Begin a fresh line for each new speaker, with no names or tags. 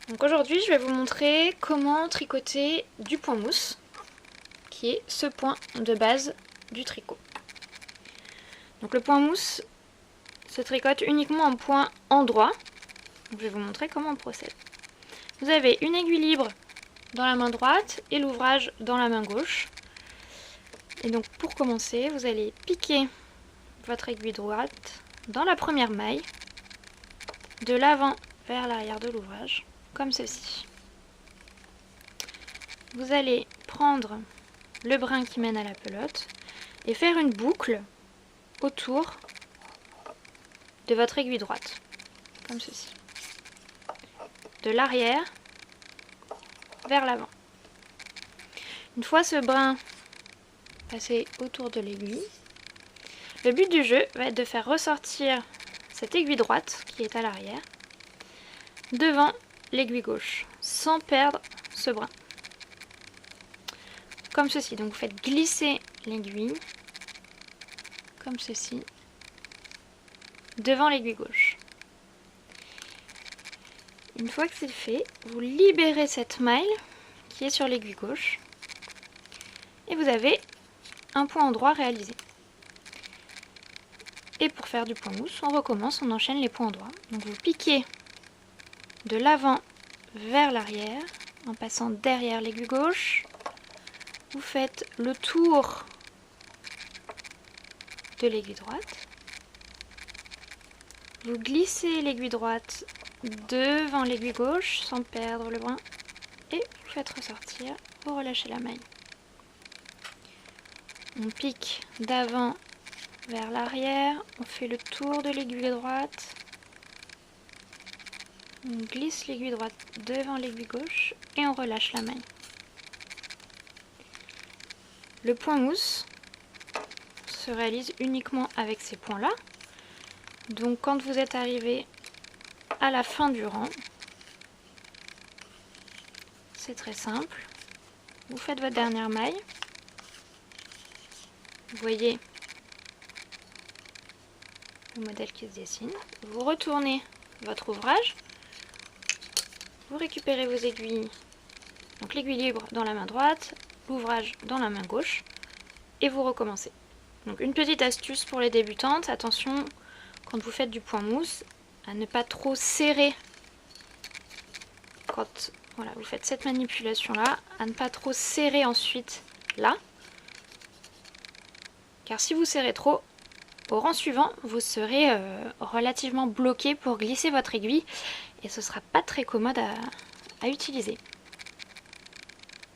Donc aujourd'hui je vais vous montrer comment tricoter du point mousse, qui est ce point de base du tricot. Donc le point mousse se tricote uniquement en point endroit. Donc je vais vous montrer comment on procède. Vous avez une aiguille libre dans la main droite et l'ouvrage dans la main gauche. Et donc pour commencer, vous allez piquer votre aiguille droite dans la première maille, de l'avant vers l'arrière de l'ouvrage, comme ceci. Vous allez prendre le brin qui mène à la pelote et faire une boucle autour de votre aiguille droite, comme ceci. De l'arrière vers l'avant. Une fois ce brin passé autour de l'aiguille, le but du jeu va être de faire ressortir cette aiguille droite qui est à l'arrière devant l'aiguille gauche, sans perdre ce brin. Comme ceci, donc vous faites glisser l'aiguille, comme ceci, devant l'aiguille gauche. Une fois que c'est fait, vous libérez cette maille qui est sur l'aiguille gauche et vous avez un point endroit réalisé. Et pour faire du point mousse, on recommence, on enchaîne les points endroits. Donc vous piquez de l'avant vers l'arrière en passant derrière l'aiguille gauche. Vous faites le tour de l'aiguille droite. Vous glissez l'aiguille droite devant l'aiguille gauche sans perdre le brin et vous faites ressortir, vous relâchez la maille. On pique d'avant vers l'arrière, on fait le tour de l'aiguille droite, on glisse l'aiguille droite devant l'aiguille gauche et on relâche la maille. Le point mousse se réalise uniquement avec ces points-là. Donc quand vous êtes arrivé à la fin du rang, c'est très simple. Vous faites votre dernière maille. Vous voyez le modèle qui se dessine. Vous retournez votre ouvrage. Vous récupérez vos aiguilles. Donc l'aiguille libre dans la main droite, l'ouvrage dans la main gauche. Et vous recommencez. Donc une petite astuce pour les débutantes, attention quand vous faites du point mousse à ne pas trop serrer quand voilà, vous faites cette manipulation là, à ne pas trop serrer ensuite là, car si vous serrez trop, au rang suivant vous serez relativement bloqué pour glisser votre aiguille et ce sera pas très commode à utiliser.